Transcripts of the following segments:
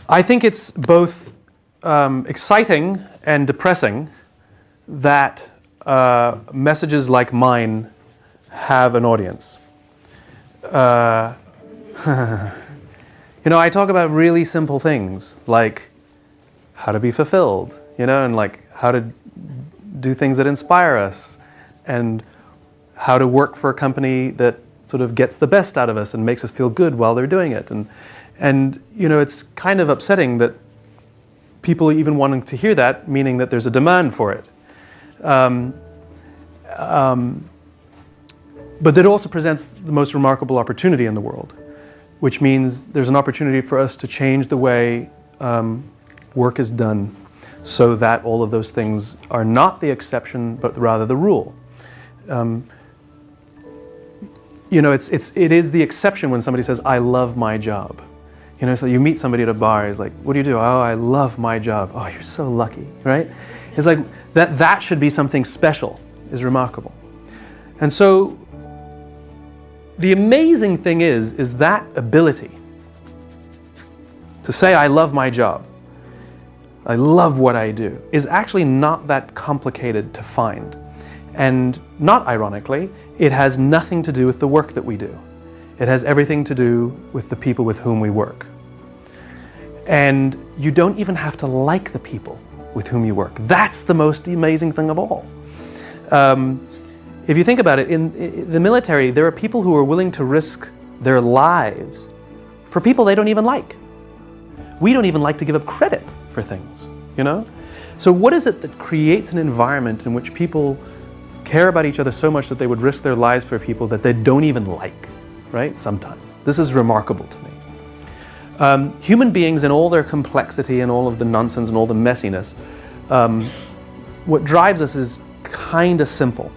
I think it's both exciting and depressing that messages like mine have an audience. You know, I talk about really simple things like how to be fulfilled, you know, and like how to do things that inspire us, and how to work for a company that sort of gets the best out of us and makes us feel good while they're doing it. And you know, it's kind of upsetting that people even wanting to hear that, meaning that there's a demand for it. But that also presents the most remarkable opportunity in the world, which means there's an opportunity for us to change the way work is done, so that all of those things are not the exception, but rather the rule. You know, it is the exception when somebody says, "I love my job." You know, so you meet somebody at a bar, he's like, "What do you do?" "Oh, I love my job." "Oh, you're so lucky," right? It's like that should be something special, is remarkable. And so the amazing thing is that ability to say, "I love my job, I love what I do," is actually not that complicated to find. And not ironically, it has nothing to do with the work that we do. It has everything to do with the people with whom we work. And you don't even have to like the people with whom you work. That's the most amazing thing of all. If you think about it, in the military, there are people who are willing to risk their lives for people they don't even like. We don't even like to give up credit for things, you know? So what is it that creates an environment in which people care about each other so much that they would risk their lives for people that they don't even like, right? Sometimes. This is remarkable to me. Human beings in all their complexity and all of the nonsense and all the messiness, what drives us is kind of simple.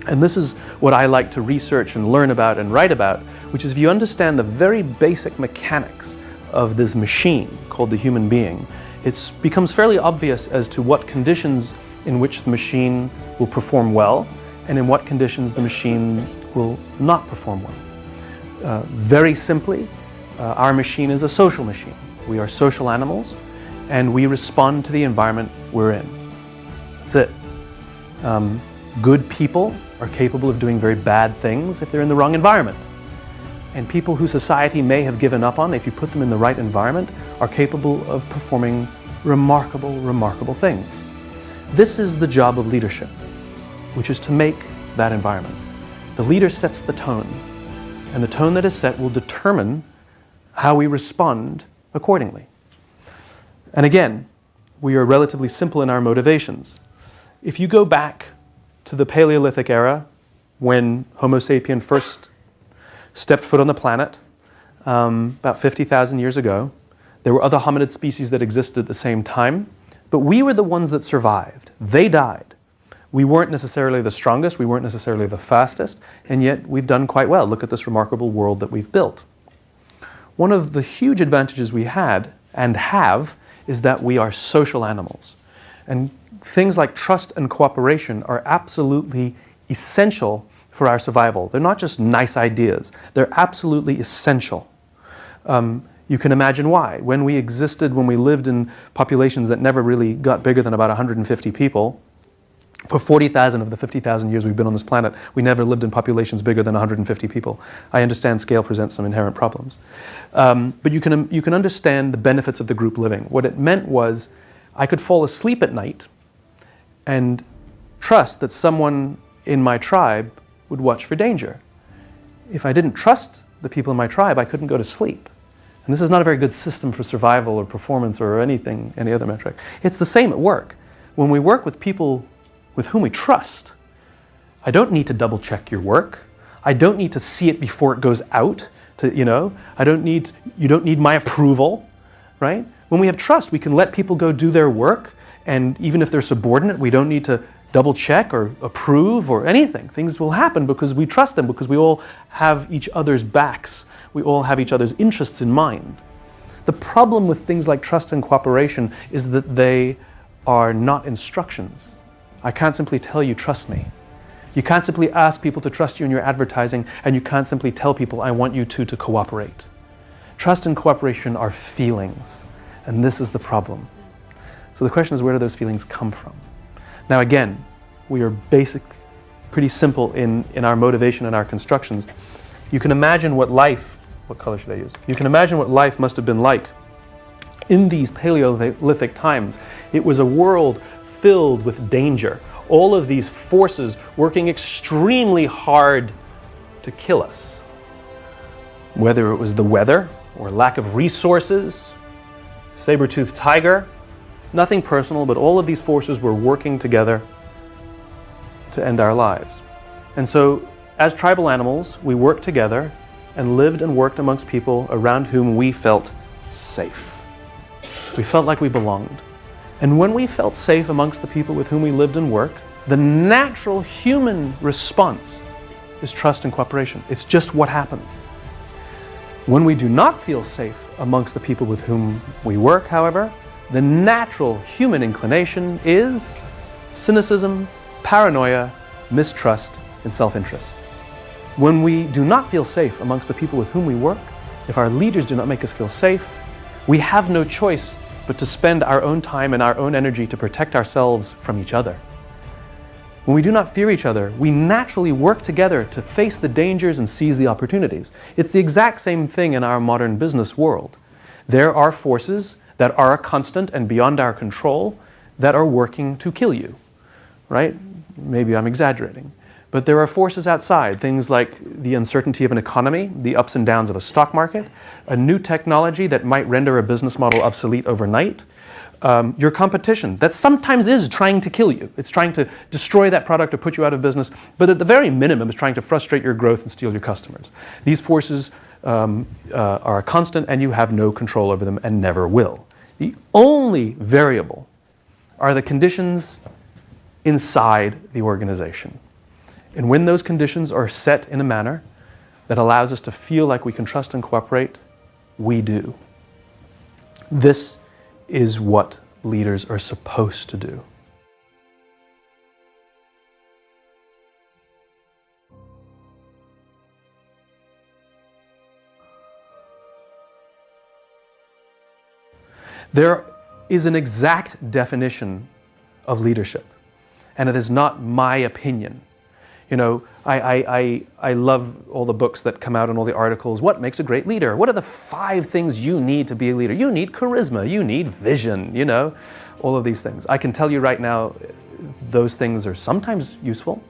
And this is what I like to research and learn about and write about, which is if you understand the very basic mechanics of this machine called the human being, it becomes fairly obvious as to what conditions in which the machine will perform well and in what conditions the machine will not perform well. Very simply, our machine is a social machine. We are social animals, and we respond to the environment we're in. That's it. Good people are capable of doing very bad things if they're in the wrong environment. And people who society may have given up on, if you put them in the right environment, are capable of performing remarkable, remarkable things. This is the job of leadership, which is to make that environment. The leader sets the tone, and the tone that is set will determine how we respond accordingly. And again, we are relatively simple in our motivations. If you go back to the Paleolithic era, when Homo sapien first stepped foot on the planet, about 50,000 years ago, there were other hominid species that existed at the same time, but we were the ones that survived. They died. We weren't necessarily the strongest, we weren't necessarily the fastest, and yet we've done quite well. Look at this remarkable world that we've built. One of the huge advantages we had and have is that we are social animals. And things like trust and cooperation are absolutely essential for our survival. They're not just nice ideas, they're absolutely essential. You can imagine why. When we lived in populations that never really got bigger than about 150 people, for 40,000 of the 50,000 years we've been on this planet, we never lived in populations bigger than 150 people. I understand scale presents some inherent problems. But you can understand the benefits of the group living. What it meant was I could fall asleep at night and trust that someone in my tribe would watch for danger. If I didn't trust the people in my tribe, I couldn't go to sleep. And this is not a very good system for survival or performance or anything, any other metric. It's the same at work. When we work with people with whom we trust, I don't need to double check your work. I don't need to see it before it goes out. You don't need my approval, right? When we have trust, we can let people go do their work, and even if they're subordinate, we don't need to double check or approve or anything. Things will happen because we trust them, because we all have each other's backs. We all have each other's interests in mind. The problem with things like trust and cooperation is that they are not instructions. I can't simply tell you, trust me. You can't simply ask people to trust you in your advertising, and you can't simply tell people, I want you to cooperate. Trust and cooperation are feelings. And this is the problem. So the question is, where do those feelings come from? Now again, we are pretty simple in our motivation and our constructions. You can imagine what color should I use? You can imagine what life must have been like in these Paleolithic times. It was a world filled with danger. All of these forces working extremely hard to kill us. Whether it was the weather or lack of resources, saber-toothed tiger, nothing personal, but all of these forces were working together to end our lives. And so, as tribal animals, we worked together and lived and worked amongst people around whom we felt safe. We felt like we belonged. And when we felt safe amongst the people with whom we lived and worked, the natural human response is trust and cooperation. It's just what happens. When we do not feel safe amongst the people with whom we work, however, the natural human inclination is cynicism, paranoia, mistrust, and self-interest. When we do not feel safe amongst the people with whom we work, if our leaders do not make us feel safe, we have no choice but to spend our own time and our own energy to protect ourselves from each other. When we do not fear each other, we naturally work together to face the dangers and seize the opportunities. It's the exact same thing in our modern business world. There are forces that are constant and beyond our control that are working to kill you, right? Maybe I'm exaggerating. But there are forces outside, things like the uncertainty of an economy, the ups and downs of a stock market, a new technology that might render a business model obsolete overnight, your competition that sometimes is trying to kill you. It's trying to destroy that product or put you out of business, but at the very minimum is trying to frustrate your growth and steal your customers. These forces are constant and you have no control over them and never will. The only variable are the conditions inside the organization. And when those conditions are set in a manner that allows us to feel like we can trust and cooperate, we do. This is what leaders are supposed to do. There is an exact definition of leadership, and it is not my opinion. You know, I love all the books that come out and all the articles. What makes a great leader? What are the 5 things you need to be a leader? You need charisma, you need vision, you know, all of these things. I can tell you right now, those things are sometimes useful,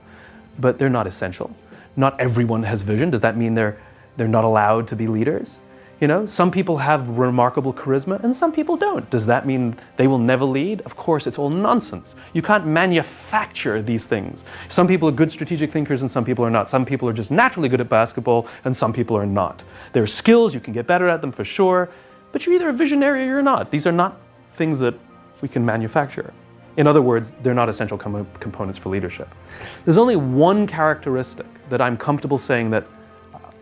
but they're not essential. Not everyone has vision. Does that mean they're not allowed to be leaders? You know, some people have remarkable charisma and some people don't. Does that mean they will never lead? Of course, it's all nonsense. You can't manufacture these things. Some people are good strategic thinkers and some people are not. Some people are just naturally good at basketball and some people are not. There are skills, you can get better at them for sure, but you're either a visionary or you're not. These are not things that we can manufacture. In other words, they're not essential components for leadership. There's only one characteristic that I'm comfortable saying that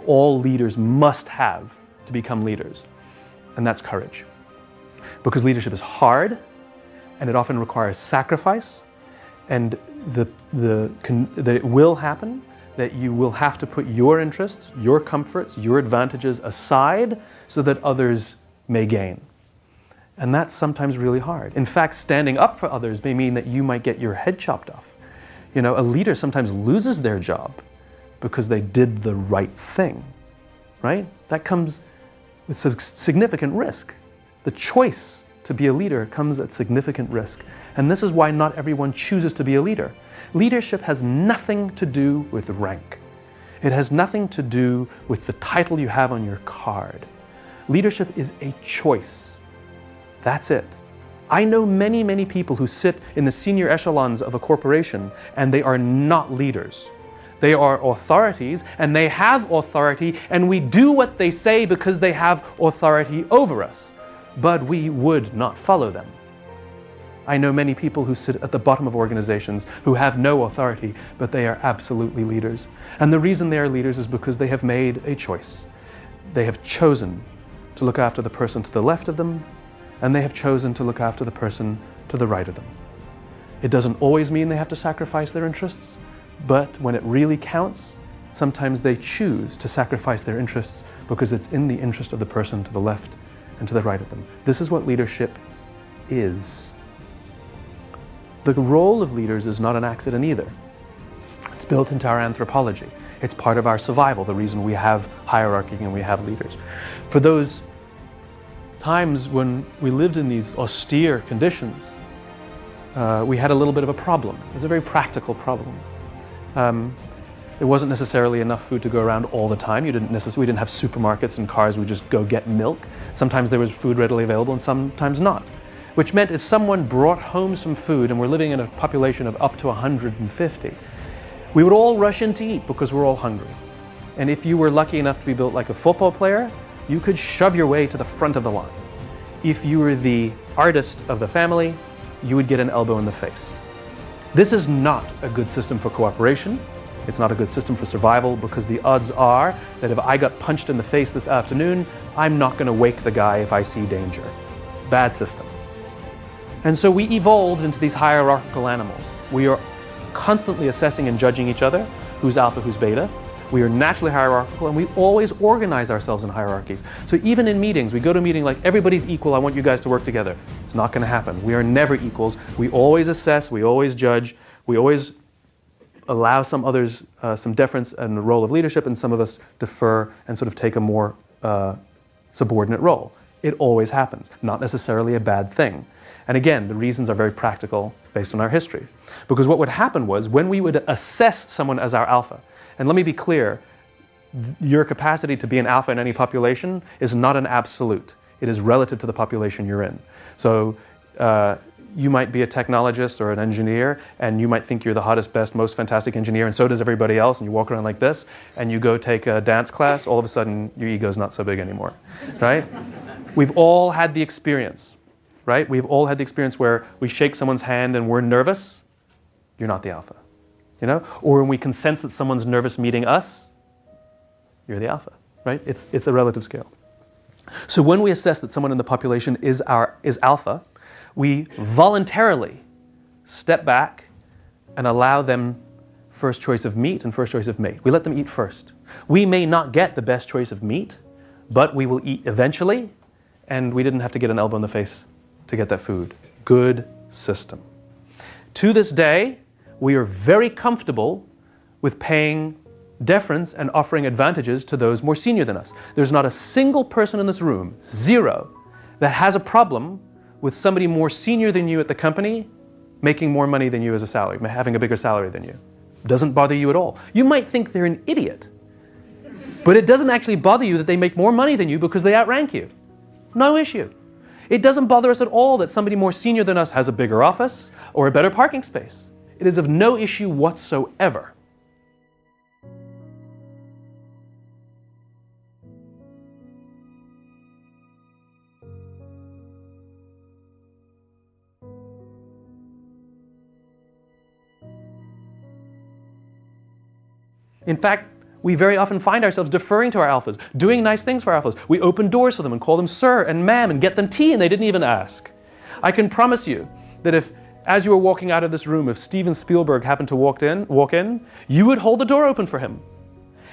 all leaders must have to become leaders, and that's courage. Because leadership is hard, and it often requires sacrifice, and that it will happen, that you will have to put your interests, your comforts, your advantages aside so that others may gain. And that's sometimes really hard. In fact, standing up for others may mean that you might get your head chopped off. You know, a leader sometimes loses their job because they did the right thing, right? That comes with significant risk. The choice to be a leader comes at significant risk. And this is why not everyone chooses to be a leader. Leadership has nothing to do with rank. It has nothing to do with the title you have on your card. Leadership is a choice. That's it. I know many, many people who sit in the senior echelons of a corporation and they are not leaders. They are authorities, and they have authority, and we do what they say because they have authority over us. But we would not follow them. I know many people who sit at the bottom of organizations who have no authority, but they are absolutely leaders. And the reason they are leaders is because they have made a choice. They have chosen to look after the person to the left of them, and they have chosen to look after the person to the right of them. It doesn't always mean they have to sacrifice their interests, but when it really counts, sometimes they choose to sacrifice their interests because it's in the interest of the person to the left and to the right of them. This is what leadership is. The role of leaders is not an accident either. It's built into our anthropology. It's part of our survival, the reason we have hierarchy and we have leaders. For those times when we lived in these austere conditions, we had a little bit of a problem. It was a very practical problem. There wasn't necessarily enough food to go around all the time. We didn't have supermarkets and cars. We just go get milk. Sometimes there was food readily available and sometimes not. Which meant if someone brought home some food, and we're living in a population of up to 150, we would all rush in to eat because we're all hungry. And if you were lucky enough to be built like a football player, you could shove your way to the front of the line. If you were the artist of the family, you would get an elbow in the face. This is not a good system for cooperation. It's not a good system for survival, because the odds are that if I got punched in the face this afternoon, I'm not going to wake the guy if I see danger. Bad system. And so we evolved into these hierarchical animals. We are constantly assessing and judging each other, who's alpha, who's beta. We are naturally hierarchical, and we always organize ourselves in hierarchies. So even in meetings, we go to a meeting like, everybody's equal, I want you guys to work together. It's not going to happen. We are never equals. We always assess, we always judge, we always allow some others some deference and the role of leadership, and some of us defer and sort of take a more subordinate role. It always happens. Not necessarily a bad thing. And again, the reasons are very practical based on our history. Because what would happen was, when we would assess someone as our alpha, and let me be clear, your capacity to be an alpha in any population is not an absolute. It is relative to the population you're in. So you might be a technologist or an engineer, and you might think you're the hottest, best, most fantastic engineer, and so does everybody else, and you walk around like this, and you go take a dance class, all of a sudden your ego's not so big anymore, right? We've all had the experience, right? We've all had the experience where we shake someone's hand and we're nervous. You're not the alpha, you know? Or when we can sense that someone's nervous meeting us, you're the alpha, right? It's a relative scale. So when we assess that someone in the population is alpha, we voluntarily step back and allow them first choice of meat and first choice of mate. We let them eat first. We may not get the best choice of meat, but we will eat eventually, and we didn't have to get an elbow in the face to get that food. Good system. To this day, we are very comfortable with paying deference and offering advantages to those more senior than us. There's not a single person in this room, zero, that has a problem with somebody more senior than you at the company making more money than you as a salary, having a bigger salary than you. Doesn't bother you at all. You might think they're an idiot, but it doesn't actually bother you that they make more money than you because they outrank you. No issue. It doesn't bother us at all that somebody more senior than us has a bigger office or a better parking space. It is of no issue whatsoever. In fact, we very often find ourselves deferring to our alphas, doing nice things for our alphas. We open doors for them and call them sir and ma'am and get them tea, and they didn't even ask. I can promise you that if, as you were walking out of this room, if Steven Spielberg happened to walk in, you would hold the door open for him.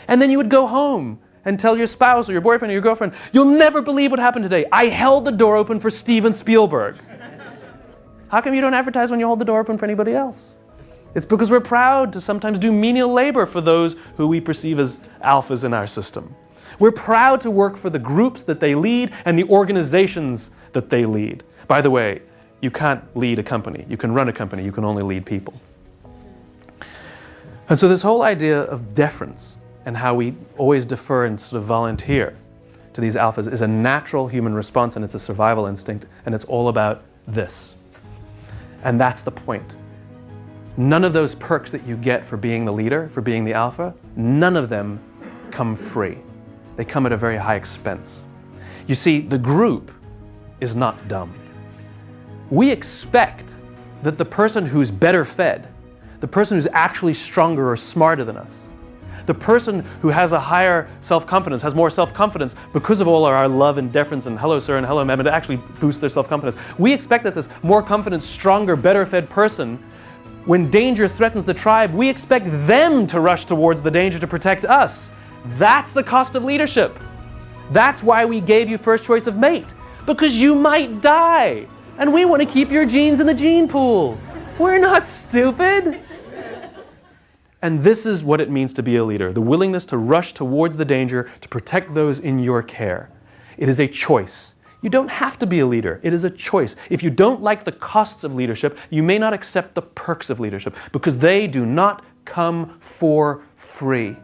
And then you would go home and tell your spouse or your boyfriend or your girlfriend, you'll never believe what happened today. I held the door open for Steven Spielberg. How come you don't advertise when you hold the door open for anybody else? It's because we're proud to sometimes do menial labor for those who we perceive as alphas in our system. We're proud to work for the groups that they lead and the organizations that they lead. By the way, you can't lead a company. You can run a company. You can only lead people. And so this whole idea of deference and how we always defer and sort of volunteer to these alphas is a natural human response, and it's a survival instinct, and it's all about this. And that's the point. None of those perks that you get for being the leader, for being the alpha, none of them come free. They come at a very high expense. You see, the group is not dumb. We expect that the person who's better fed, the person who's actually stronger or smarter than us, the person who has a higher self-confidence, has more self-confidence because of all our love and deference and hello sir and hello ma'am, and to actually boost their self-confidence. We expect that this more confident, stronger, better fed person, when danger threatens the tribe, we expect them to rush towards the danger to protect us. That's the cost of leadership. That's why we gave you first choice of mate. because you might die. And we want to keep your genes in the gene pool. We're not stupid. And this is what it means to be a leader, the willingness to rush towards the danger to protect those in your care. It is a choice. You don't have to be a leader. It is a choice. If you don't like the costs of leadership, you may not accept the perks of leadership because they do not come for free.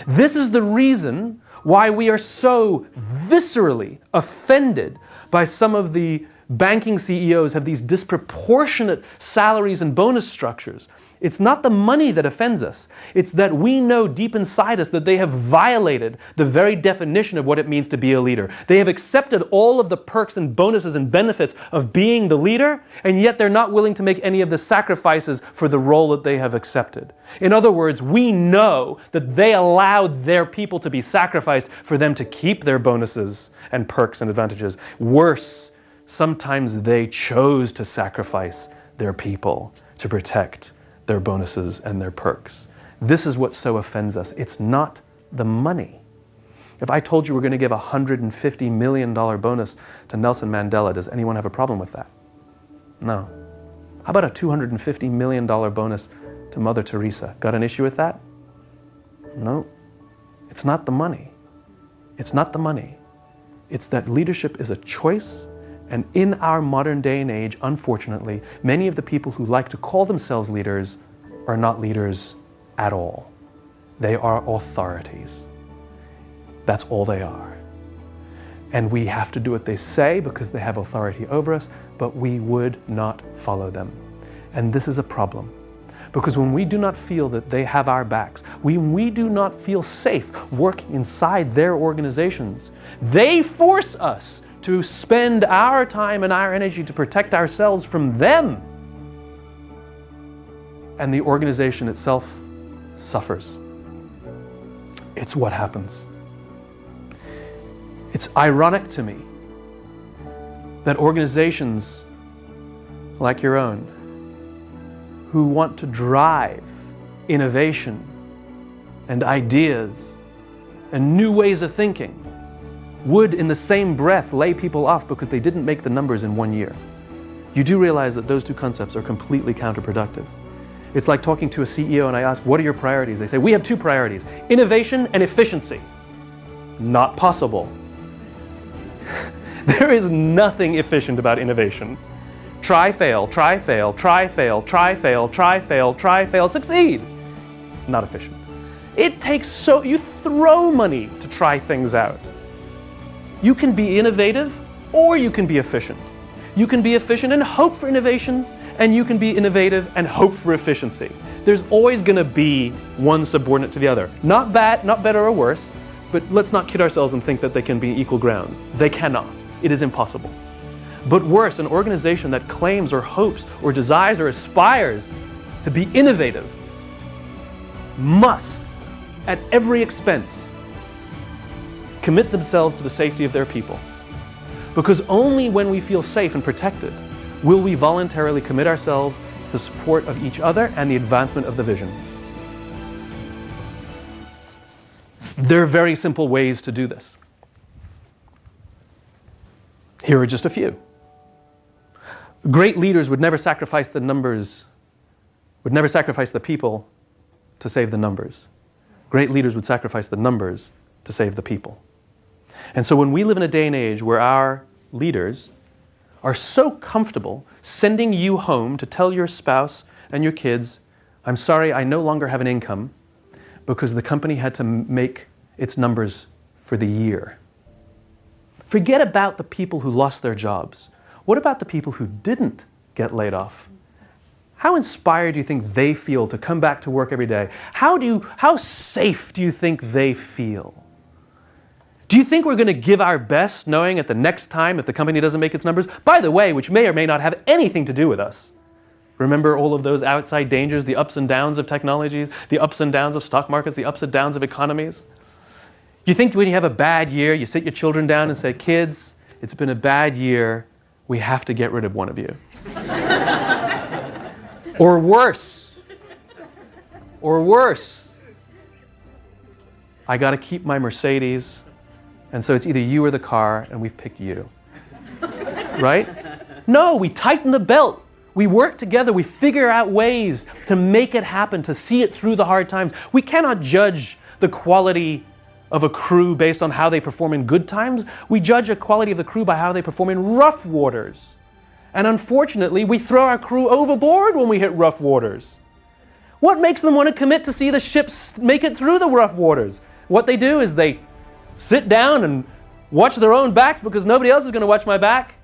This is the reason why we are so viscerally offended by some of the banking CEOs have these disproportionate salaries and bonus structures. It's not the money that offends us. It's that we know deep inside us that they have violated the very definition of what it means to be a leader. They have accepted all of the perks and bonuses and benefits of being the leader, and yet they're not willing to make any of the sacrifices for the role that they have accepted. In other words, we know that they allowed their people to be sacrificed for them to keep their bonuses and perks and advantages. Worse, sometimes they chose to sacrifice their people to protect their bonuses and their perks. This is what so offends us. It's not the money. If I told you we're going to give a $150 million bonus to Nelson Mandela, does anyone have a problem with that? No. How about a $250 million bonus to Mother Teresa? Got an issue with that? No. It's not the money. It's not the money. It's that leadership is a choice. And in our modern day and age, unfortunately, many of the people who like to call themselves leaders are not leaders at all. They are authorities. That's all they are. And we have to do what they say because they have authority over us, but we would not follow them. And this is a problem. Because when we do not feel that they have our backs, when we do not feel safe working inside their organizations, they force us to spend our time and our energy to protect ourselves from them. And the organization itself suffers. It's what happens. It's ironic to me that organizations like your own, who want to drive innovation and ideas and new ways of thinking, would in the same breath lay people off because they didn't make the numbers in 1 year. You do realize that those two concepts are completely counterproductive. It's like talking to a CEO and I ask, what are your priorities? They say, we have two priorities, innovation and efficiency. Not possible. There is nothing efficient about innovation. Try, fail, try, fail, try, fail, try, fail, try, fail, try, fail, succeed. Not efficient. It takes you throw money to try things out. You can be innovative or you can be efficient. You can be efficient and hope for innovation, and you can be innovative and hope for efficiency. There's always going to be one subordinate to the other. Not bad, not better or worse, but let's not kid ourselves and think that they can be equal grounds. They cannot. It is impossible. But worse, an organization that claims or hopes or desires or aspires to be innovative must, at every expense, commit themselves to the safety of their people. Because only when we feel safe and protected will we voluntarily commit ourselves to the support of each other and the advancement of the vision. There are very simple ways to do this. Here are just a few. Great leaders would never sacrifice the numbers, would never sacrifice the people to save the numbers. Great leaders would sacrifice the numbers to save the people. And so when we live in a day and age where our leaders are so comfortable sending you home to tell your spouse and your kids, I'm sorry, I no longer have an income because the company had to make its numbers for the year. Forget about the people who lost their jobs. What about the people who didn't get laid off? How inspired do you think they feel to come back to work every day? How safe do you think they feel? Do you think we're going to give our best knowing at the next time if the company doesn't make its numbers? By the way, which may or may not have anything to do with us. Remember all of those outside dangers, the ups and downs of technologies, the ups and downs of stock markets, the ups and downs of economies? You think when you have a bad year, you sit your children down and say, kids, it's been a bad year, we have to get rid of one of you. Or worse. Or worse. I got to keep my Mercedes, and so it's either you or the car, and we've picked you. right? No, we tighten the belt. We work together. We figure out ways to make it happen, to see it through the hard times. We cannot judge the quality of a crew based on how they perform in good times. We judge the quality of the crew by how they perform in rough waters. And unfortunately, we throw our crew overboard when we hit rough waters. What makes them want to commit to see the ships make it through the rough waters? What they do is they sit down and watch their own backs because nobody else is going to watch my back.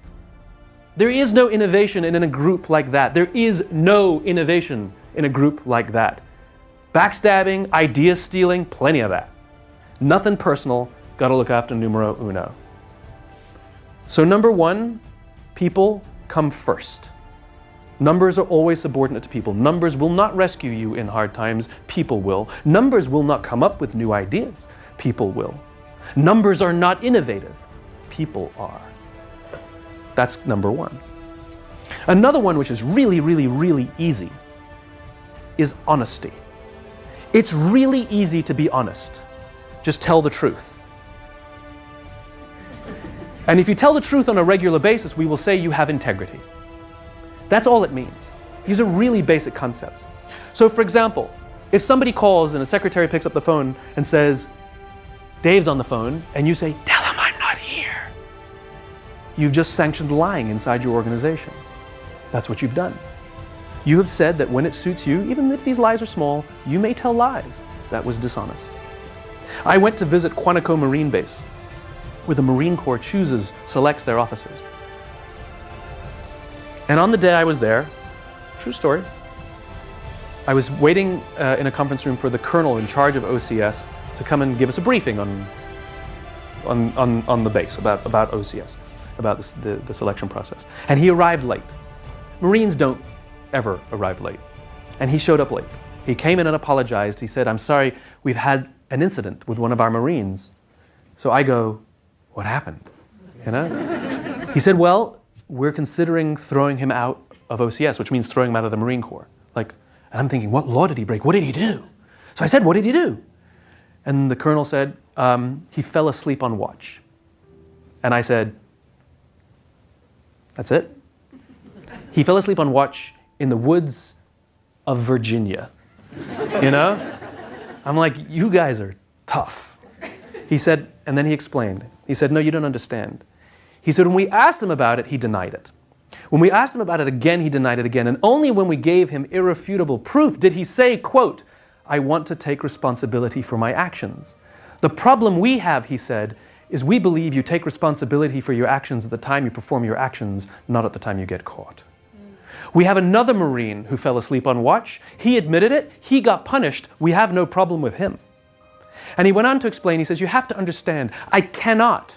There is no innovation in a group like that. There is no innovation in a group like that. Backstabbing, idea stealing, plenty of that. Nothing personal, got to look after numero uno. So number one, people come first. Numbers are always subordinate to people. Numbers will not rescue you in hard times, people will. Numbers will not come up with new ideas, people will. Numbers are not innovative, people are. That's number one. Another one which is really, really, really easy is honesty. It's really easy to be honest. Just tell the truth. And if you tell the truth on a regular basis, we will say you have integrity. That's all it means. These are really basic concepts. So for example, if somebody calls and a secretary picks up the phone and says, Dave's on the phone, and you say, tell him I'm not here. You've just sanctioned lying inside your organization. That's what you've done. You have said that when it suits you, even if these lies are small, you may tell lies. That was dishonest. I went to visit Quantico Marine Base, where the Marine Corps selects their officers. And on the day I was there, true story, I was waiting in a conference room for the colonel in charge of OCS to come and give us a briefing on the base about OCS, about the selection process. And he arrived late. Marines don't ever arrive late. And he showed up late. He came in and apologized. He said, I'm sorry, we've had an incident with one of our Marines. So I go, what happened? You know? He said, well, we're considering throwing him out of OCS, which means throwing him out of the Marine Corps. And I'm thinking, what law did he break? What did he do? So I said, what did he do? And the colonel said, he fell asleep on watch. And I said, that's it? He fell asleep on watch in the woods of Virginia. You know? I'm like, you guys are tough. He said, and then he explained. He said, no, you don't understand. He said, when we asked him about it, he denied it. When we asked him about it again, he denied it again. And only when we gave him irrefutable proof did he say, quote, I want to take responsibility for my actions. The problem we have, he said, is we believe you take responsibility for your actions at the time you perform your actions, not at the time you get caught. We have another Marine who fell asleep on watch. He admitted it. He got punished. We have no problem with him. And he went on to explain, he says, you have to understand, I cannot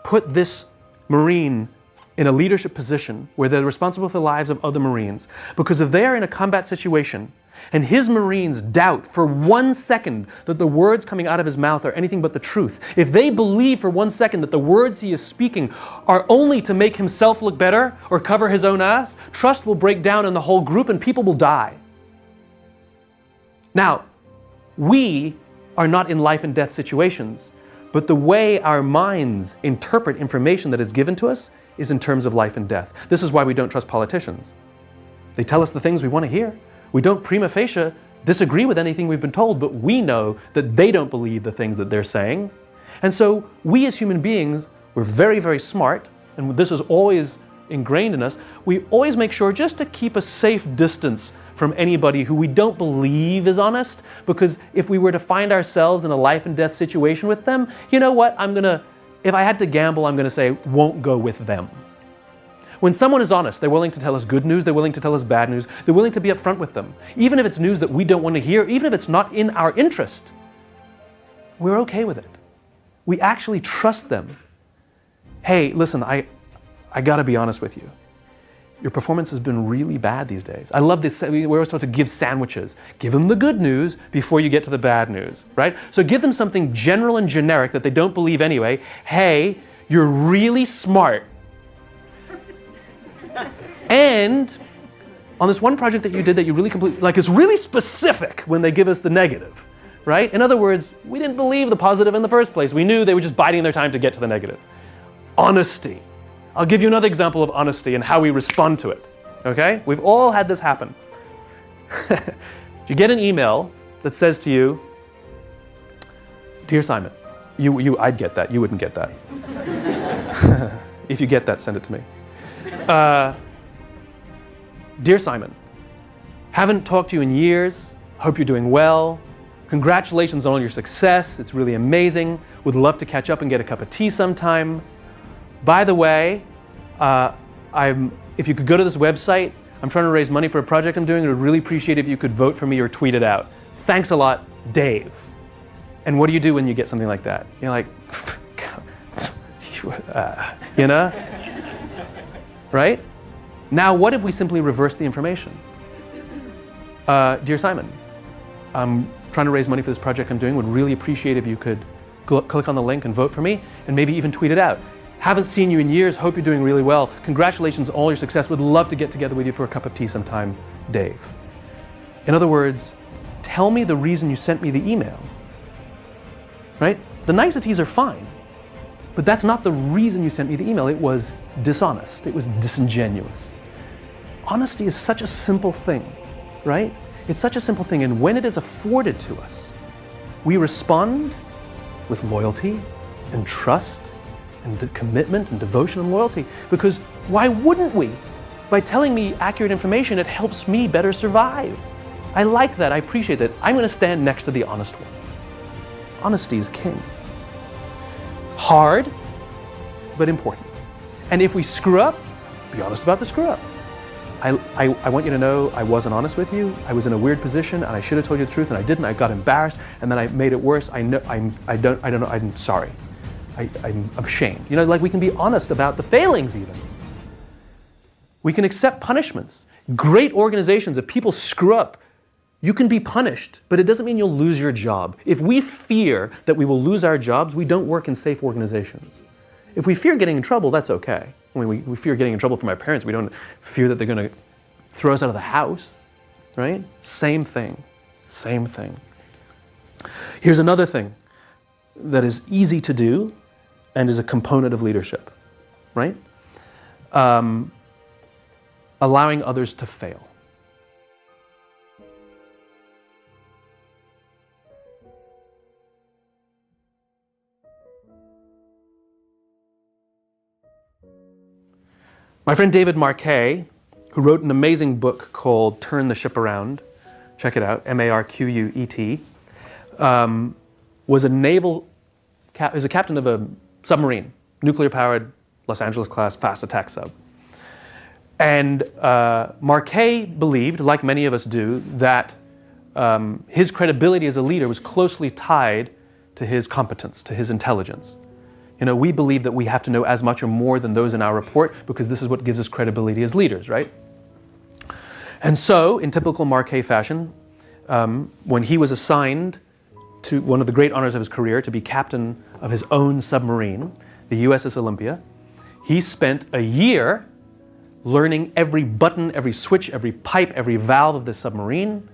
put this Marine in a leadership position where they're responsible for the lives of other Marines, because if they're in a combat situation and his Marines doubt for 1 second that the words coming out of his mouth are anything but the truth, if they believe for 1 second that the words he is speaking are only to make himself look better or cover his own ass, trust will break down in the whole group and people will die. Now, we are not in life and death situations, but the way our minds interpret information that is given to us is in terms of life and death. This is why we don't trust politicians. They tell us the things we want to hear. We don't prima facie disagree with anything we've been told, but we know that they don't believe the things that they're saying. And so we as human beings, we're very, very smart, and this is always ingrained in us. We always make sure just to keep a safe distance from anybody who we don't believe is honest, because if we were to find ourselves in a life and death situation with them, you know what, if I had to gamble, I'm gonna say, won't go with them. When someone is honest, they're willing to tell us good news, they're willing to tell us bad news, they're willing to be upfront with them. Even if it's news that we don't want to hear, even if it's not in our interest, we're okay with it. We actually trust them. Hey, listen, I gotta be honest with you. Your performance has been really bad these days. I love this, we're always taught to give sandwiches. Give them the good news before you get to the bad news, right? So give them something general and generic that they don't believe anyway. Hey, you're really smart. And on this one project that you did that you really completely, it's really specific when they give us the negative, right? In other words, we didn't believe the positive in the first place. We knew they were just biding their time to get to the negative. Honesty. I'll give you another example of honesty and how we respond to it. Okay? We've all had this happen. You get an email that says to you, "Dear Simon," I'd get that. You wouldn't get that. If you get that, send it to me. "Dear Simon, haven't talked to you in years. Hope you're doing well. Congratulations on all your success. It's really amazing. Would love to catch up and get a cup of tea sometime. By the way, if you could go to this website, I'm trying to raise money for a project I'm doing. I would really appreciate it if you could vote for me or tweet it out. Thanks a lot, Dave." And what do you do when you get something like that? You're like, you know? Right? Now, what if we simply reverse the information? "Dear Simon, I'm trying to raise money for this project I'm doing. Would really appreciate if you could click on the link and vote for me, and maybe even tweet it out. Haven't seen you in years. Hope you're doing really well. Congratulations on all your success. Would love to get together with you for a cup of tea sometime, Dave." In other words, tell me the reason you sent me the email. Right? The niceties are fine, but that's not the reason you sent me the email. It was dishonest. It was disingenuous. Honesty is such a simple thing, right? It's such a simple thing, and when it is afforded to us, we respond with loyalty and trust and commitment and devotion and loyalty, because why wouldn't we? By telling me accurate information, it helps me better survive. I like that. I appreciate that. I'm going to stand next to the honest one. Honesty is king. Hard, but important. And if we screw up, be honest about the screw up. I want you to know I wasn't honest with you. I was in a weird position, and I should have told you the truth, and I didn't. I got embarrassed, and then I made it worse. I don't know. I'm sorry. I'm ashamed. You know, like we can be honest about the failings even. We can accept punishments. Great organizations, if people screw up, you can be punished, but it doesn't mean you'll lose your job. If we fear that we will lose our jobs, we don't work in safe organizations. If we fear getting in trouble, that's okay. I mean, we fear getting in trouble from our parents. We don't fear that they're going to throw us out of the house, right? Same thing. Same thing. Here's another thing that is easy to do and is a component of leadership, right? Allowing others to fail. My friend David Marquet, who wrote an amazing book called Turn the Ship Around, check it out, Marquet, was a captain of a submarine, nuclear-powered Los Angeles class fast attack sub. And Marquet believed, like many of us do, that his credibility as a leader was closely tied to his competence, to his intelligence. You know, we believe that we have to know as much or more than those in our report because this is what gives us credibility as leaders, right? And so, in typical Marquet fashion, when he was assigned to one of the great honors of his career to be captain of his own submarine, the USS Olympia, he spent a year learning every button, every switch, every pipe, every valve of the submarine.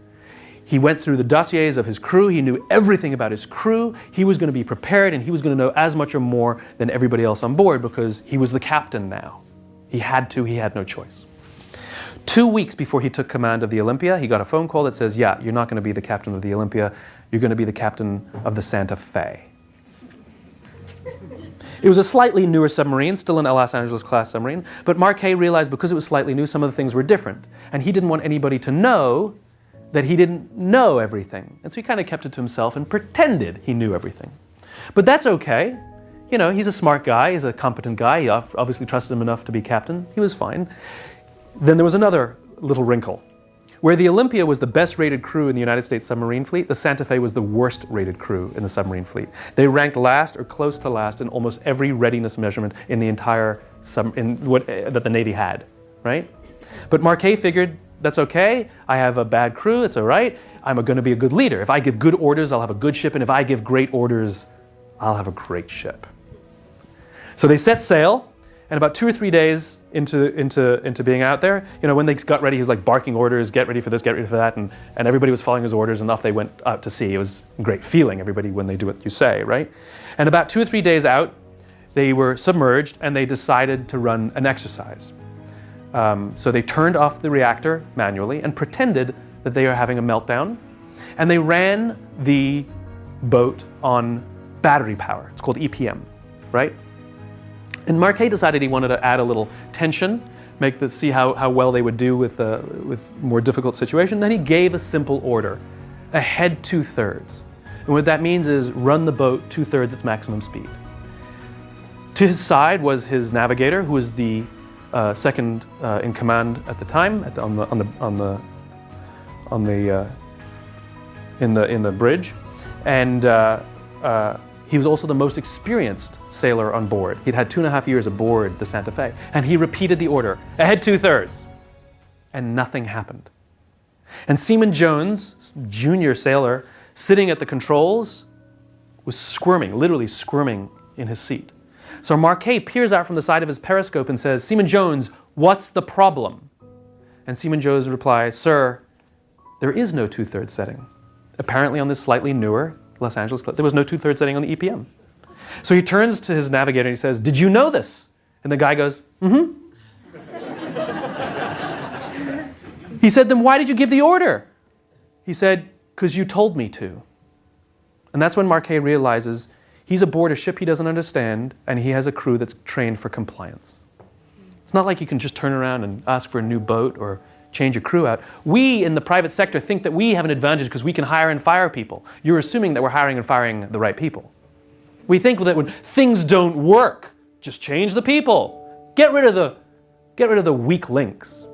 He went through the dossiers of his crew. He knew everything about his crew. He was going to be prepared, and he was going to know as much or more than everybody else on board because he was the captain now. He had to, he had no choice. 2 weeks before he took command of the Olympia, he got a phone call that says, yeah, you're not going to be the captain of the Olympia. You're going to be the captain of the Santa Fe. It was a slightly newer submarine, still an Los Angeles class submarine, but Marquet realized because it was slightly new, some of the things were different. And he didn't want anybody to know that he didn't know everything. And so he kind of kept it to himself and pretended he knew everything. But that's okay. You know, he's a smart guy, he's a competent guy, he obviously trusted him enough to be captain. He was fine. Then there was another little wrinkle. Where the Olympia was the best rated crew in the United States submarine fleet, the Santa Fe was the worst rated crew in the submarine fleet. They ranked last or close to last in almost every readiness measurement in the entire that the Navy had, right? But Marquet figured, that's okay, I have a bad crew, it's all right, I'm going to be a good leader. If I give good orders, I'll have a good ship, and if I give great orders, I'll have a great ship. So they set sail, and about 2 or 3 days into being out there, you know, when they got ready, he was like barking orders, get ready for this, get ready for that, and everybody was following his orders, and off they went out to sea. It was a great feeling, everybody, when they do what you say, right? And about 2 or 3 days out, they were submerged and they decided to run an exercise. So they turned off the reactor manually and pretended that they were having a meltdown, and they ran the boat on battery power. It's called EPM, right? And Marquet decided he wanted to add a little tension, see how well they would do with more difficult situations. Then he gave a simple order: ahead 2/3. And what that means is run the boat 2/3 its maximum speed. To his side was his navigator, who was the second in command at the time, in the bridge, and he was also the most experienced sailor on board. He'd had 2.5 years aboard the Santa Fe, and he repeated the order: ahead 2/3, and nothing happened. And Seaman Jones, junior sailor, sitting at the controls, was squirming, literally squirming in his seat. So Marquet peers out from the side of his periscope and says, "Seaman Jones, what's the problem?" And Seaman Jones replies, "Sir, there is no 2/3 setting. Apparently on this slightly newer Los Angeles club, there was no 2/3 setting on the EPM." So he turns to his navigator and he says, "Did you know this?" And the guy goes, "Mm-hmm." He said, "Then why did you give the order?" He said, "'Cause you told me to." And that's when Marquet realizes he's aboard a ship he doesn't understand, and he has a crew that's trained for compliance. It's not like you can just turn around and ask for a new boat or change your crew out. We in the private sector think that we have an advantage because we can hire and fire people. You're assuming that we're hiring and firing the right people. We think that when things don't work, just change the people. Get rid of the weak links.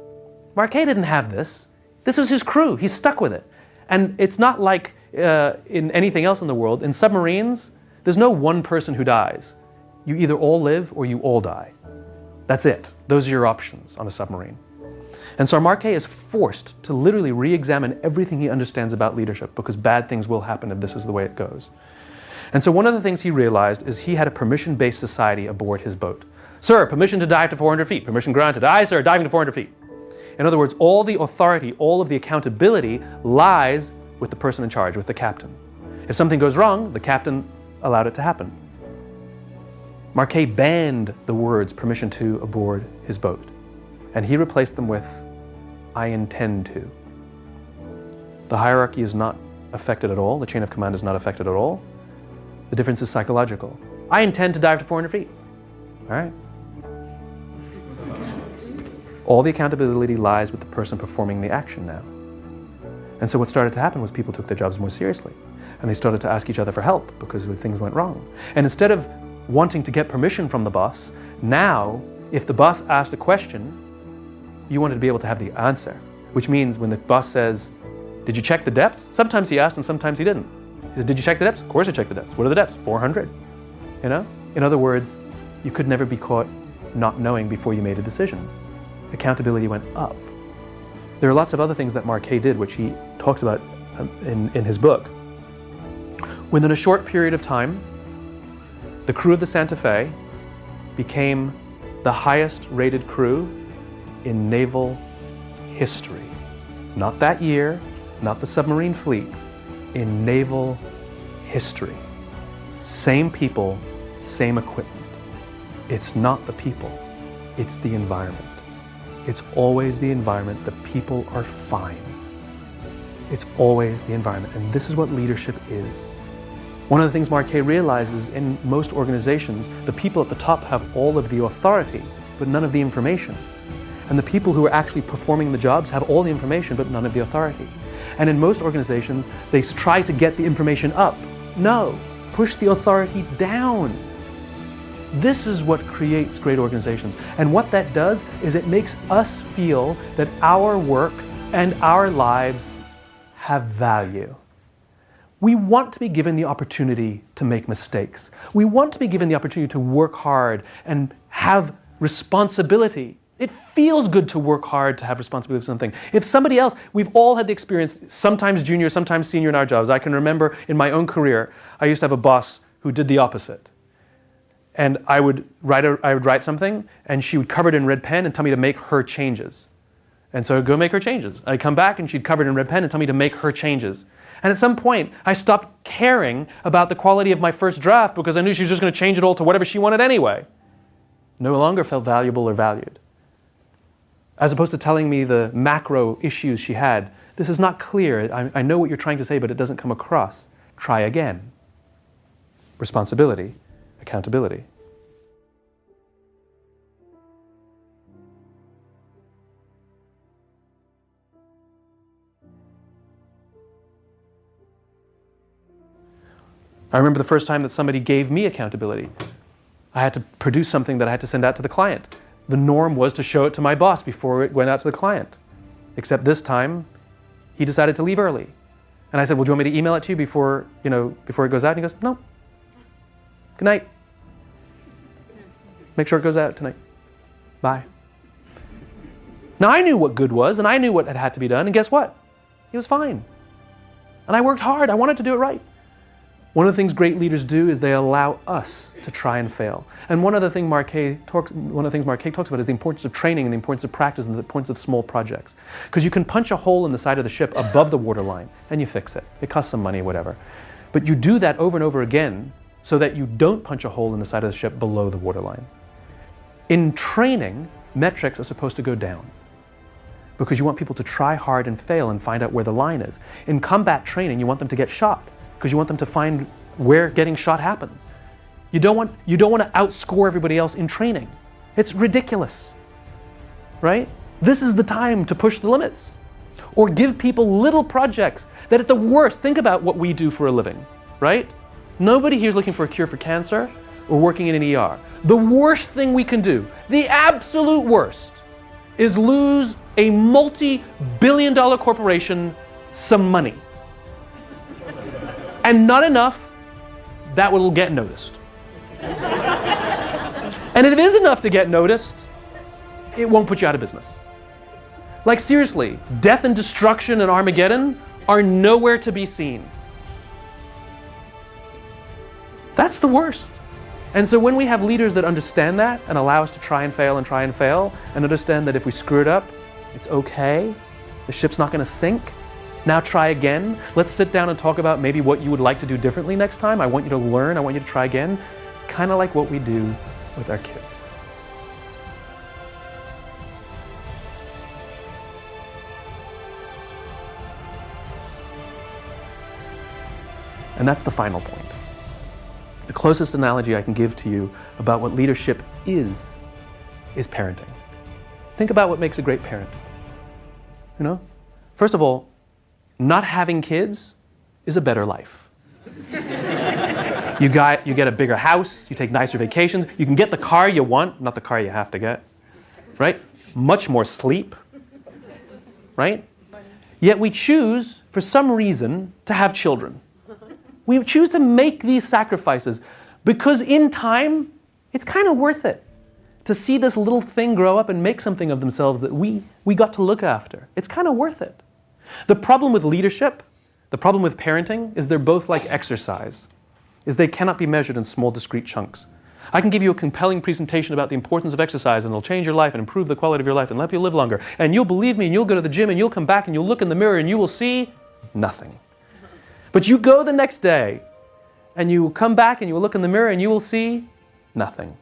Marquet didn't have this. This was his crew. He's stuck with it. And it's not like in anything else in the world. In submarines, there's no one person who dies. You either all live or you all die. That's it. Those are your options on a submarine. And so Marquet is forced to literally re-examine everything he understands about leadership, because bad things will happen if this is the way it goes. And so one of the things he realized is he had a permission-based society aboard his boat. "Sir, permission to dive to 400 feet. Permission granted." "Aye, sir, diving to 400 feet. In other words, all the authority, all of the accountability lies with the person in charge, with the captain. If something goes wrong, the captain allowed it to happen. Marquet banned the words "permission to" aboard his boat, and he replaced them with "I intend to." The hierarchy is not affected at all. The chain of command is not affected at all. The difference is psychological. "I intend to dive to 400 feet. All right. All the accountability lies with the person performing the action now. And so what started to happen was people took their jobs more seriously, and they started to ask each other for help because things went wrong. And instead of wanting to get permission from the boss, now, if the boss asked a question, you wanted to be able to have the answer, which means when the boss says, "Did you check the depths?" Sometimes he asked and sometimes he didn't. He says, "Did you check the depths?" "Of course I checked the depths." "What are the depths?" 400. You know? In other words, you could never be caught not knowing before you made a decision. Accountability went up. There are lots of other things that Marquet did, which he talks about in his book. Within a short period of time, the crew of the Santa Fe became the highest rated crew in naval history. Not that year, not the submarine fleet, in naval history. Same people, same equipment. It's not the people, it's the environment. It's always the environment. The people are fine. It's always the environment. And this is what leadership is. One of the things Marquet realizes in most organizations, the people at the top have all of the authority, but none of the information. And the people who are actually performing the jobs have all the information, but none of the authority. And in most organizations, they try to get the information up. No, push the authority down. This is what creates great organizations. And what that does is it makes us feel that our work and our lives have value. We want to be given the opportunity to make mistakes. We want to be given the opportunity to work hard and have responsibility. It feels good to work hard, to have responsibility for something. If somebody else, we've all had the experience, sometimes junior, sometimes senior in our jobs. I can remember in my own career, I used to have a boss who did the opposite. And I would write something, and she would cover it in red pen and tell me to make her changes. And so I'd go make her changes. I'd come back, and she'd cover it in red pen and tell me to make her changes. And at some point, I stopped caring about the quality of my first draft because I knew she was just going to change it all to whatever she wanted anyway. No longer felt valuable or valued. As opposed to telling me the macro issues she had. This is not clear. I know what you're trying to say, but it doesn't come across. Try again. Responsibility, accountability. I remember the first time that somebody gave me accountability. I had to produce something that I had to send out to the client. The norm was to show it to my boss before it went out to the client. Except this time, he decided to leave early. And I said, well, do you want me to email it to you before it goes out? And he goes, no. Good night. Make sure it goes out tonight. Bye. Now I knew what good was, and I knew what had to be done, and guess what? It was fine. And I worked hard. I wanted to do it right. One of the things great leaders do is they allow us to try and fail. And one of the things Marquet talks about is the importance of training and the importance of practice and the importance of small projects. Because you can punch a hole in the side of the ship above the waterline and you fix it. It costs some money, whatever. But you do that over and over again so that you don't punch a hole in the side of the ship below the waterline. In training, metrics are supposed to go down because you want people to try hard and fail and find out where the line is. In combat training, you want them to get shot, because you want them to find where getting shot happens. You don't want to outscore everybody else in training. It's ridiculous, right? This is the time to push the limits. Or give people little projects that at the worst, think about what we do for a living, right? Nobody here is looking for a cure for cancer or working in an ER. The worst thing we can do, the absolute worst, is lose a multi-billion-dollar corporation some money. And not enough that will get noticed. And if it is enough to get noticed, it won't put you out of business. Like seriously, death and destruction and Armageddon are nowhere to be seen. That's the worst. And so when we have leaders that understand that and allow us to try and fail and understand that if we screw it up, it's okay, the ship's not going to sink. Now try again. Let's sit down and talk about maybe what you would like to do differently next time. I want you to learn. I want you to try again. Kind of like what we do with our kids. And that's the final point. The closest analogy I can give to you about what leadership is parenting. Think about what makes a great parent. You know? First of all, not having kids is a better life. You get a bigger house, you take nicer vacations, you can get the car you want, not the car you have to get, right? Much more sleep, right? Yet we choose, for some reason, to have children. We choose to make these sacrifices because in time, it's kind of worth it to see this little thing grow up and make something of themselves that we got to look after. It's kind of worth it. The problem with leadership, the problem with parenting, is they're both like exercise, is they cannot be measured in small, discrete chunks. I can give you a compelling presentation about the importance of exercise and it'll change your life and improve the quality of your life and help you live longer. And you'll believe me and you'll go to the gym and you'll come back and you'll look in the mirror and you will see nothing. But you go the next day and you will come back and you will look in the mirror and you will see nothing.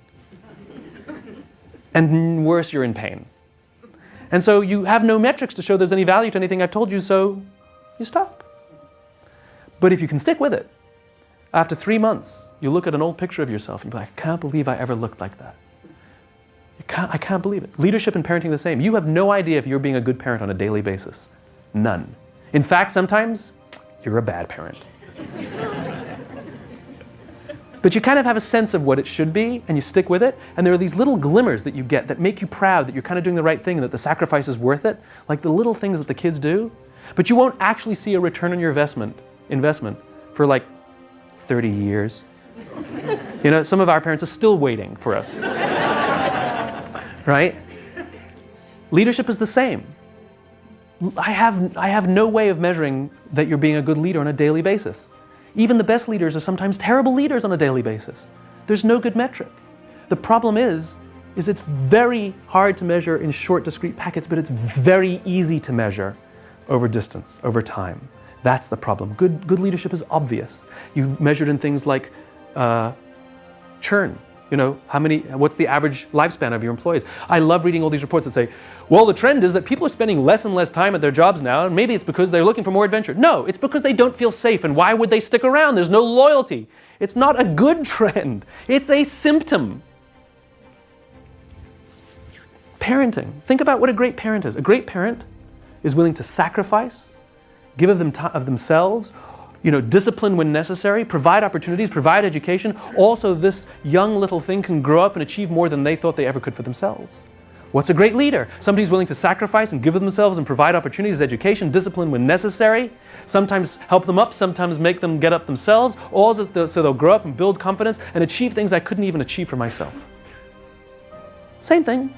And worse, you're in pain. And so you have no metrics to show there's any value to anything I've told you, so you stop. But if you can stick with it, after 3 months, you look at an old picture of yourself and you're like, I can't believe I ever looked like that. I can't believe it. Leadership and parenting are the same. You have no idea if you're being a good parent on a daily basis. None. In fact, sometimes you're a bad parent. But you kind of have a sense of what it should be, and you stick with it, and there are these little glimmers that you get that make you proud that you're kind of doing the right thing and that the sacrifice is worth it, like the little things that the kids do, but you won't actually see a return on your investment for like 30 years. You know, some of our parents are still waiting for us. Right? Leadership is the same. I have no way of measuring that you're being a good leader on a daily basis. Even the best leaders are sometimes terrible leaders on a daily basis. There's no good metric. The problem is it's very hard to measure in short, discrete packets, but it's very easy to measure over distance, over time. That's the problem. Good leadership is obvious. You've measured in things like churn. You know, what's the average lifespan of your employees? I love reading all these reports that say, well, the trend is that people are spending less and less time at their jobs now, and maybe it's because they're looking for more adventure. No, it's because they don't feel safe, and why would they stick around? There's no loyalty. It's not a good trend. It's a symptom. Parenting. Think about what a great parent is. A great parent is willing to sacrifice, give of themselves, discipline when necessary, provide opportunities, provide education. Also, this young little thing can grow up and achieve more than they thought they ever could for themselves. What's a great leader? Somebody who's willing to sacrifice and give of themselves and provide opportunities, education, discipline when necessary. Sometimes help them up, sometimes make them get up themselves, all so they'll grow up and build confidence and achieve things I couldn't even achieve for myself. Same thing.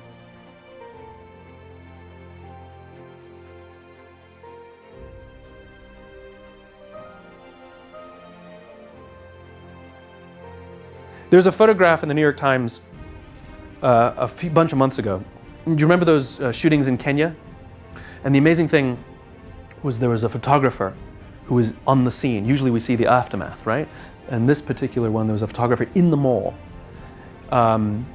There's a photograph in the New York Times a bunch of months ago. Do you remember those shootings in Kenya? And the amazing thing was there was a photographer who was on the scene. Usually we see the aftermath, right? And this particular one, there was a photographer in the mall. And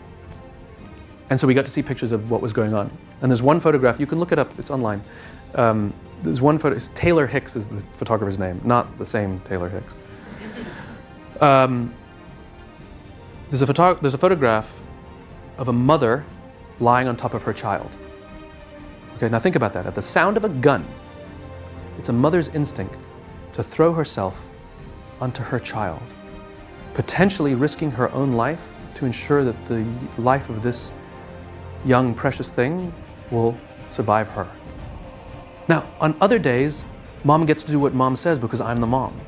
so we got to see pictures of what was going on. And there's one photograph, you can look it up, it's online. There's one photo, Taylor Hicks is the photographer's name, not the same Taylor Hicks. There's a photograph of a mother lying on top of her child. Okay, now think about that. At the sound of a gun, it's a mother's instinct to throw herself onto her child, potentially risking her own life to ensure that the life of this young, precious thing will survive her. Now, on other days, mom gets to do what mom says because I'm the mom.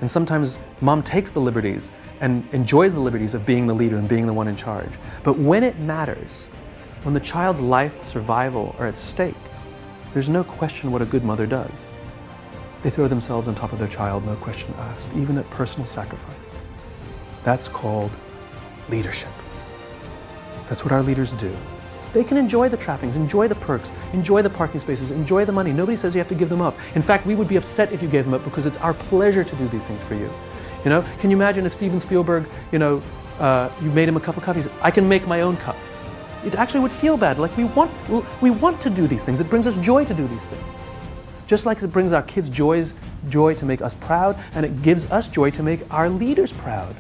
And sometimes mom takes the liberties and enjoys the liberties of being the leader and being the one in charge. But when it matters, when the child's life, survival are at stake, there's no question what a good mother does. They throw themselves on top of their child, no question asked, even at personal sacrifice. That's called leadership. That's what our leaders do. They can enjoy the trappings, enjoy the perks, enjoy the parking spaces, enjoy the money. Nobody says you have to give them up. In fact, we would be upset if you gave them up because it's our pleasure to do these things for you. Can you imagine if Steven Spielberg, you made him a cup of coffee? He said, I can make my own cup. It actually would feel bad. Like we want to do these things. It brings us joy to do these things. Just like it brings our kids joy to make us proud, and it gives us joy to make our leaders proud.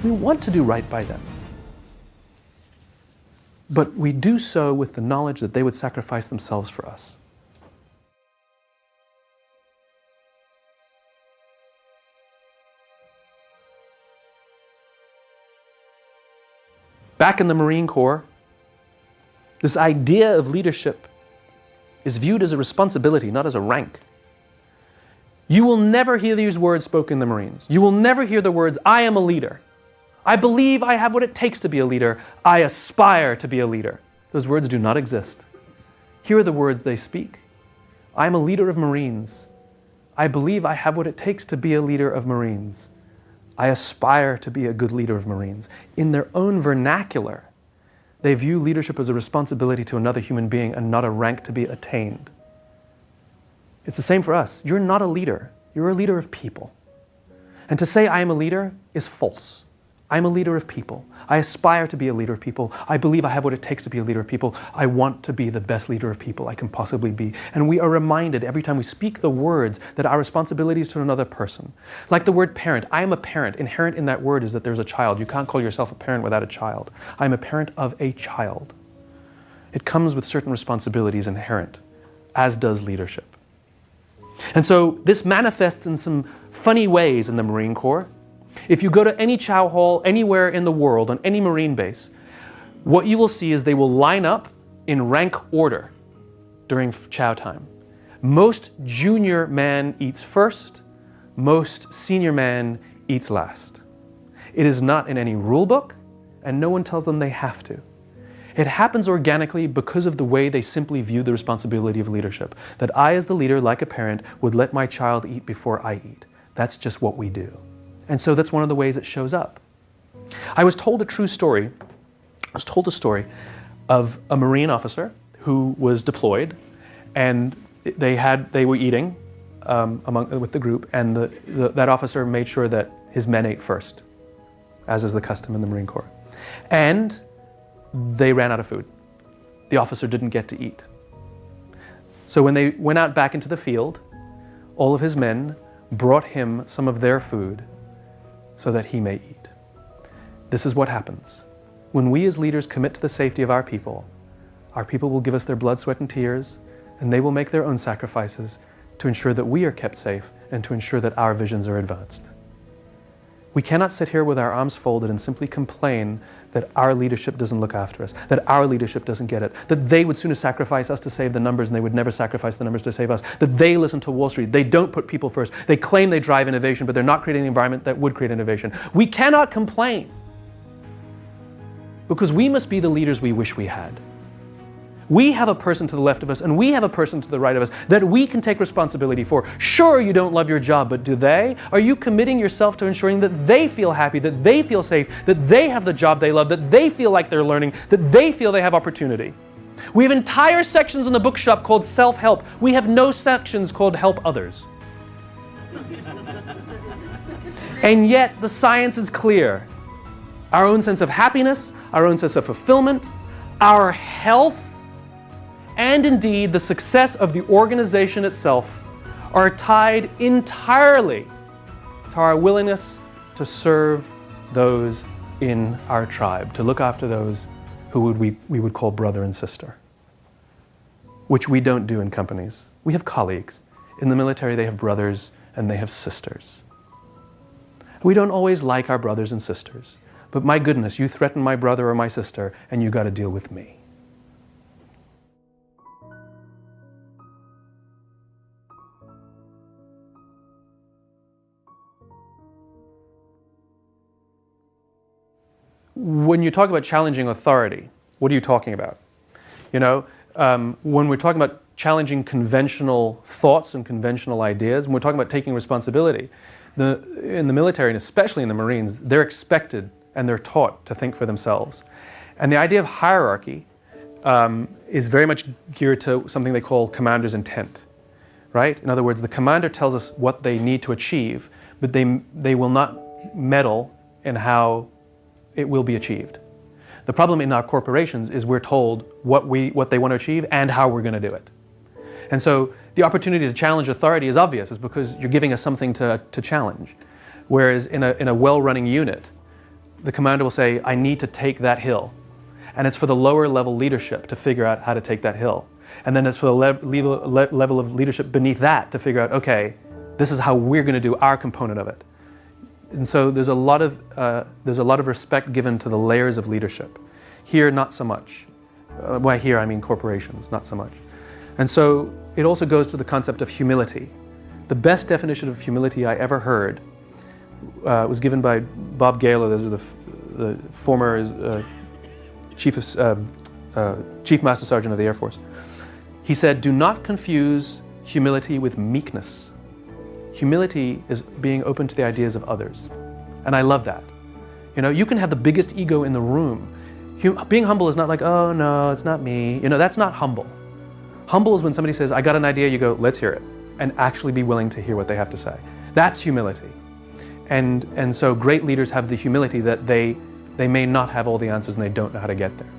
We want to do right by them. But we do so with the knowledge that they would sacrifice themselves for us. Back in the Marine Corps, this idea of leadership is viewed as a responsibility, not as a rank. You will never hear these words spoken in the Marines. You will never hear the words, I am a leader. I believe I have what it takes to be a leader. I aspire to be a leader. Those words do not exist. Here are the words they speak. I am a leader of Marines. I believe I have what it takes to be a leader of Marines. I aspire to be a good leader of Marines. In their own vernacular, they view leadership as a responsibility to another human being and not a rank to be attained. It's the same for us. You're not a leader. You're a leader of people. And to say I am a leader is false. I'm a leader of people. I aspire to be a leader of people. I believe I have what it takes to be a leader of people. I want to be the best leader of people I can possibly be. And we are reminded every time we speak the words that our responsibility is to another person. Like the word parent. I am a parent. Inherent in that word is that there's a child. You can't call yourself a parent without a child. I'm a parent of a child. It comes with certain responsibilities inherent, as does leadership. And so this manifests in some funny ways in the Marine Corps. If you go to any chow hall anywhere in the world, on any Marine base, what you will see is they will line up in rank order during chow time. Most junior man eats first, most senior man eats last. It is not in any rule book, and no one tells them they have to. It happens organically because of the way they simply view the responsibility of leadership. That I, as the leader, like a parent, would let my child eat before I eat. That's just what we do. And so that's one of the ways it shows up. I was told a true story. I was told a story of a Marine officer who was deployed, and they were eating with the group, and that officer made sure that his men ate first, as is the custom in the Marine Corps. And they ran out of food. The officer didn't get to eat. So when they went out back into the field, all of his men brought him some of their food so that he may eat. This is what happens. When we as leaders commit to the safety of our people will give us their blood, sweat, and tears, and they will make their own sacrifices to ensure that we are kept safe and to ensure that our visions are advanced. We cannot sit here with our arms folded and simply complain that our leadership doesn't look after us, that our leadership doesn't get it, that they would sooner sacrifice us to save the numbers and they would never sacrifice the numbers to save us, that they listen to Wall Street, they don't put people first, they claim they drive innovation, but they're not creating the environment that would create innovation. We cannot complain because we must be the leaders we wish we had. We have a person to the left of us and we have a person to the right of us that we can take responsibility for. Sure, you don't love your job, but do they? Are you committing yourself to ensuring that they feel happy, that they feel safe, that they have the job they love, that they feel like they're learning, that they feel they have opportunity? We have entire sections in the bookshop called self-help. We have no sections called help others. And yet the science is clear. Our own sense of happiness, our own sense of fulfillment, our health, and indeed the success of the organization itself are tied entirely to our willingness to serve those in our tribe, to look after those who we would call brother and sister, which we don't do in companies. We have colleagues. In the military, they have brothers and they have sisters. We don't always like our brothers and sisters, but my goodness, you threaten my brother or my sister and you got to deal with me. When you talk about challenging authority, what are you talking about? You know, when we're talking about challenging conventional thoughts and conventional ideas, when we're talking about taking responsibility, in the military, and especially in the Marines, they're expected and they're taught to think for themselves. And the idea of hierarchy is very much geared to something they call commander's intent, right? In other words, the commander tells us what they need to achieve, but they will not meddle in how it will be achieved. The problem in our corporations is we're told what they want to achieve and how we're going to do it. And so the opportunity to challenge authority is obvious, is because you're giving us something to challenge. Whereas in a well-running unit, the commander will say, I need to take that hill. And it's for the lower level leadership to figure out how to take that hill. And then it's for the level of leadership beneath that to figure out, okay, this is how we're going to do our component of it. And so there's a lot of respect given to the layers of leadership. Here, not so much. By here, I mean corporations, not so much. And so it also goes to the concept of humility. The best definition of humility I ever heard was given by Bob Gaylor, the former Chief Master Sergeant of the Air Force. He said, do not confuse humility with meekness. Humility is being open to the ideas of others. And I love that. You know, you can have the biggest ego in the room. Being humble is not like, oh no, it's not me. You know, that's not humble. Humble is when somebody says, I got an idea, you go, let's hear it. And actually be willing to hear what they have to say. That's humility. And so great leaders have the humility that they may not have all the answers and they don't know how to get there.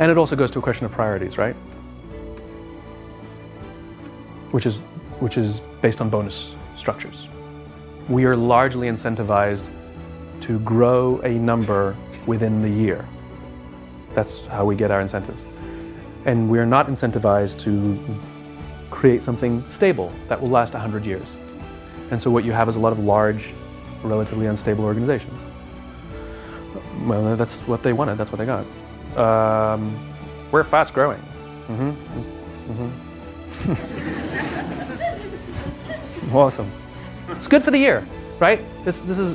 And it also goes to a question of priorities, right? Which is based on bonus structures. We are largely incentivized to grow a number within the year. That's how we get our incentives. And we're not incentivized to create something stable that will last 100 years. And so what you have is a lot of large, relatively unstable organizations. Well, that's what they wanted, that's what they got. We're fast growing. Awesome. It's good for the year, right? We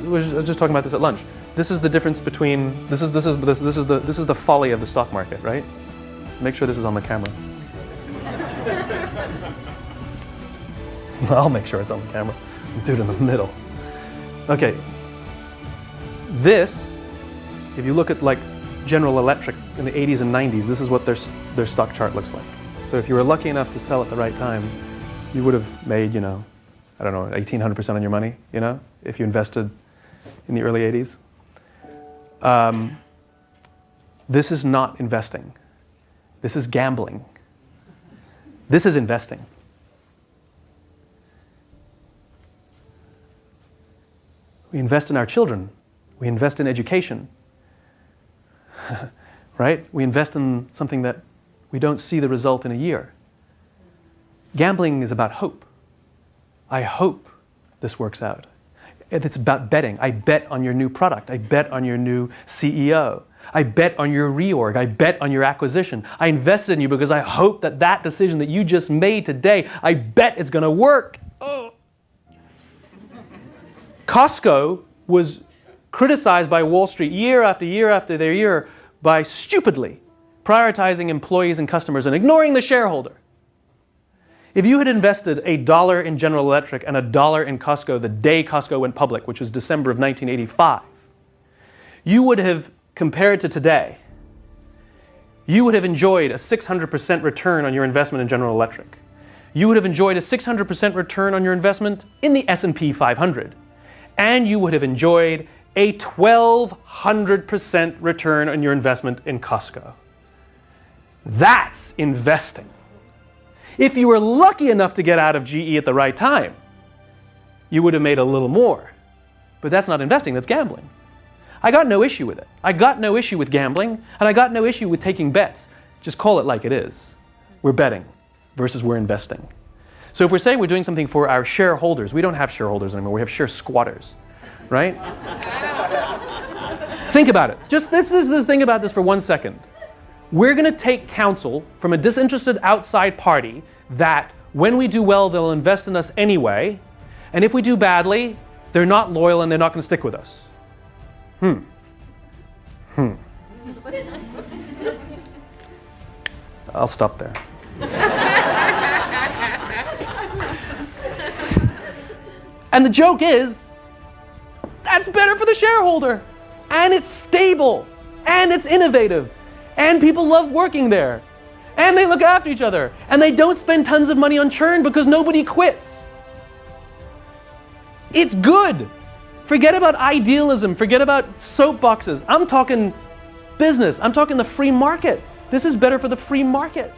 were just talking about this at lunch. This is the difference between this is the folly of the stock market, right? Make sure this is on the camera. I'll make sure it's on the camera. Do it in the middle. Okay. This, if you look at like General Electric in the 80s and 90s, this is what their stock chart looks like. So if you were lucky enough to sell at the right time, you would have made, you know, I don't know, 1,800% on your money, you know, if you invested in the early 80s. This is not investing. This is gambling. This is investing. We invest in our children. We invest in education. Right? We invest in something that we don't see the result in a year. Gambling is about hope. I hope this works out. It's about betting. I bet on your new product. I bet on your new CEO. I bet on your reorg. I bet on your acquisition. I invested in you because I hope that that decision that you just made today, I bet it's going to work. Oh. Costco was criticized by Wall Street year after year after year by stupidly prioritizing employees and customers and ignoring the shareholder. If you had invested $1 in General Electric and $1 in Costco the day Costco went public, which was December of 1985, you would have, compared to today, you would have enjoyed a 600% return on your investment in General Electric. You would have enjoyed a 600% return on your investment in the S&P 500. And you would have enjoyed a 1,200% return on your investment in Costco. That's investing. If you were lucky enough to get out of GE at the right time, you would have made a little more. But that's not investing, that's gambling. I got no issue with it. I got no issue with gambling, and I got no issue with taking bets. Just call it like it is. We're betting versus we're investing. So if we're saying we're doing something for our shareholders, we don't have shareholders anymore, we have share squatters, right? Think about it. Just let's think about this for 1 second. We're going to take counsel from a disinterested outside party that when we do well, they'll invest in us anyway, and if we do badly, they're not loyal and they're not going to stick with us. I'll stop there. And the joke is, that's better for the shareholder. And it's stable. And it's innovative. And people love working there. And they look after each other. And they don't spend tons of money on churn because nobody quits. It's good. Forget about idealism. Forget about soapboxes. I'm talking business. I'm talking the free market. This is better for the free market.